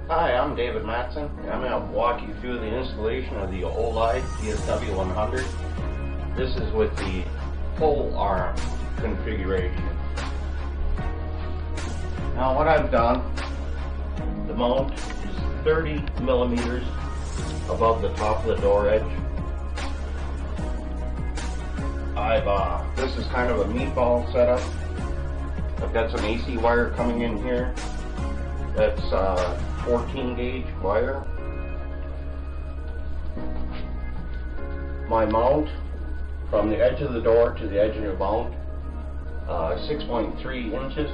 Hi, I'm David Matson. I'm going to walk you through the installation of the Olide DSW 100. This is with the pole arm configuration. Now what I've done, the mount is 30 millimeters above the top of the door edge. This is kind of a meatball setup. I've got some AC wire coming in here. That's 14 gauge wire. My mount from the edge of the door to the edge of your mount, 6.3 inches.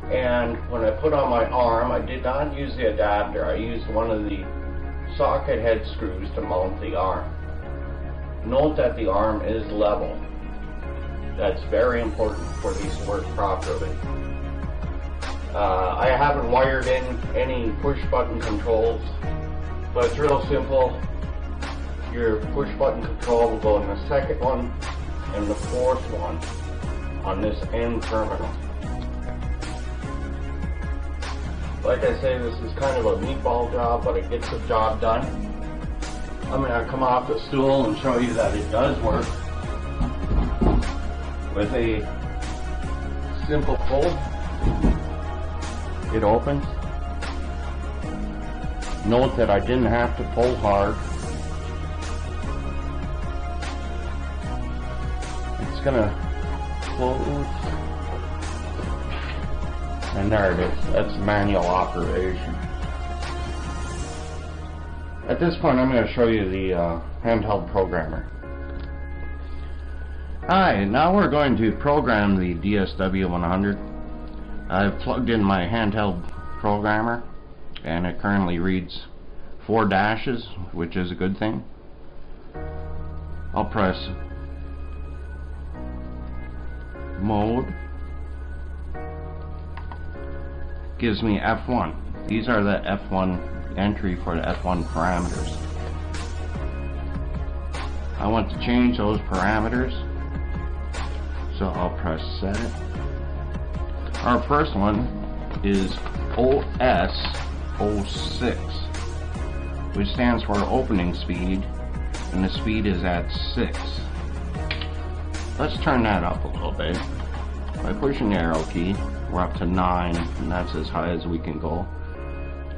And when I put on my arm, I did not use the adapter. I used one of the socket head screws to mount the arm. Note that the arm is level. That's very important for these to work properly. I haven't wired in any push button controls, but it's real simple. Your push button control will go in the second one and the fourth one on this end terminal. Like I say, this is kind of a meatball job, but it gets the job done. I'm going to come off the stool and show you that it does work with a simple pull. It opens. Note that I didn't have to pull hard. It's gonna close. And there it is. That's manual operation. At this point, I'm going to show you the handheld programmer. Hi, now we're going to program the DSW 100. I've plugged in my handheld programmer and it currently reads 4 dashes, which is a good thing. I'll press mode. Gives me F1. These are the F1 entry for the F1 parameters. I want to change those parameters, so I'll press set. Our first one is OS06, which stands for opening speed, and the speed is at 6. Let's turn that up a little bit. By pushing the arrow key, we're up to 9, and that's as high as we can go.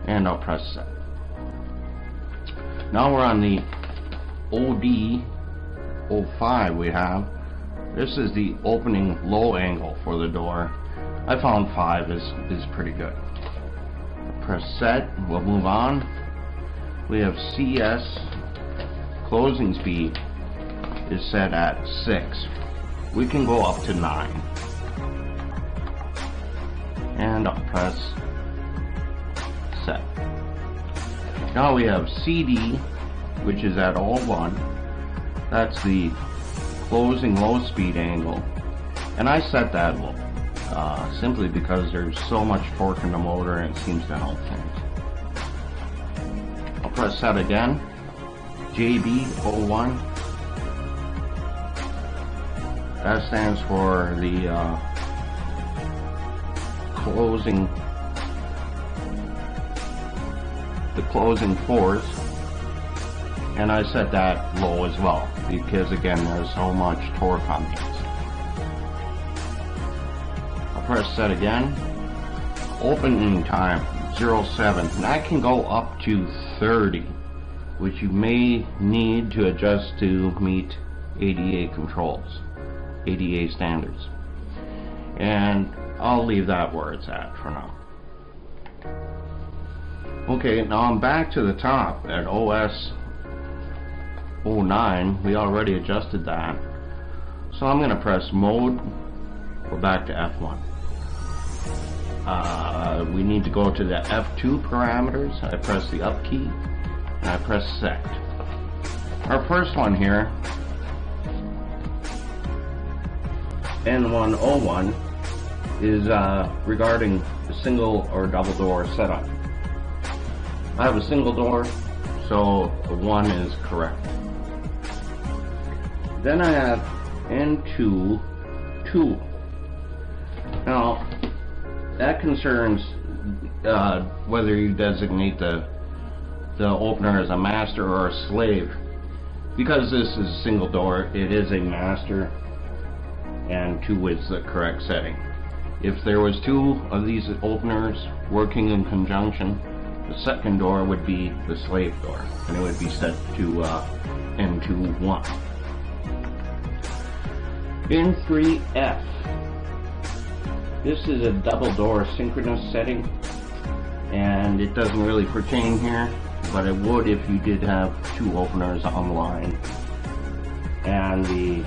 And I'll press set. Now we're on the OD05 we have. This is the opening low angle for the door. I found 5 is pretty good. Press set, we'll move on. We have CS, closing speed is set at 6. We can go up to 9. And I'll press set. Now we have CD, which is at 01. That's the closing low speed angle. And I set that low. Simply because there's so much torque in the motor and it seems to help things. I'll press set again. JB01. That stands for the closing force, and I set that low as well because again there's so much torque on these. Press set again. Opening time 07, and I can go up to 30, which you may need to adjust to meet ADA controls, ADA standards, and I'll leave that where it's at for now. Okay, now I'm back to the top at OS09. We already adjusted that, so I'm going to press mode. We're back to F1. We need to go to the F2 parameters. I press the up key and I press set. Our first one here, N101, is regarding the single or double door setup. I have a single door, so 1 is correct. Then I have N2 2. Now, that concerns whether you designate the opener as a master or a slave. Because this is a single door, it is a master, and 2 is the correct setting. If there was 2 of these openers working in conjunction, the second door would be the slave door, and it would be set to N2-1. In 3F, this is a double door synchronous setting, and it doesn't really pertain here, but it would if you did have 2 openers online, and the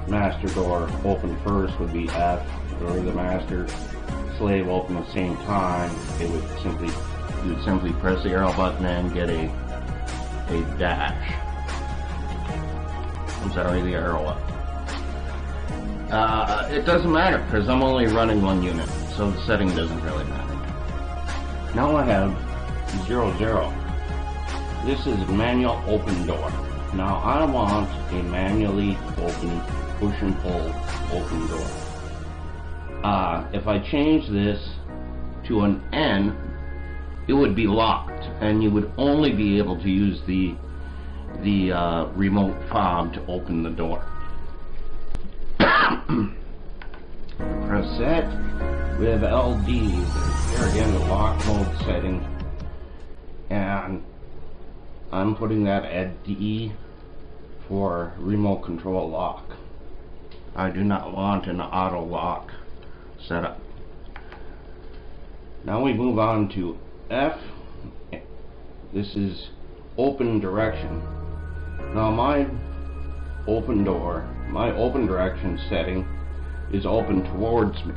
master door open first would be F, or the master slave open at the same time. It would you would simply press the arrow button and get a dash. I'm sorry, the arrow up. It doesn't matter because I'm only running 1 unit, so the setting doesn't really matter. Now I have 00. This is manual open door. Now I want a manually open push and pull open door. If I change this to an N, it would be locked, and you would only be able to use the remote fob to open the door. Press set. We have LD. There again, the lock mode setting, and I'm putting that at D for remote control lock. I do not want an auto lock setup. Now we move on to F. This is open direction. Now my open direction setting is open towards me,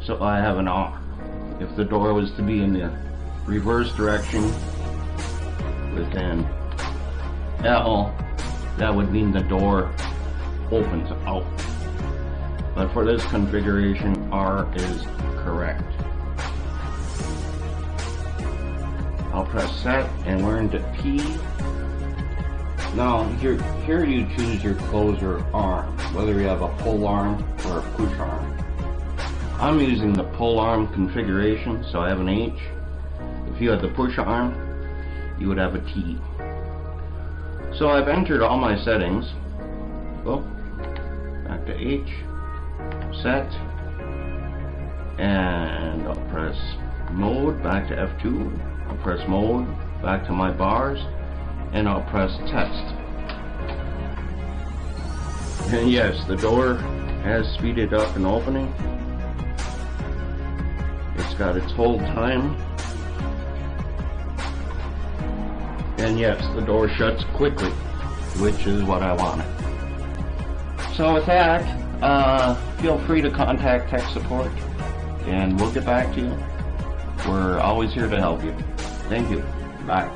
so I have an R. If the door was to be in the reverse direction with an L, that would mean the door opens out. But for this configuration, R is correct. I'll press set and we're into P. Now here you choose your closer arm, whether you have a pull arm or a push arm. I'm using the pull arm configuration, so I have an H. If you had the push arm, you would have a T. So I've entered all my settings. Oh, back to H, set, and I'll press mode, back to F2. I'll press mode, back to my bars, and I'll press test. And yes, the door has speeded up in opening. It's got its hold time. And yes, the door shuts quickly, which is what I wanted. So with that, feel free to contact tech support, and we'll get back to you. We're always here to help you. Thank you. Bye.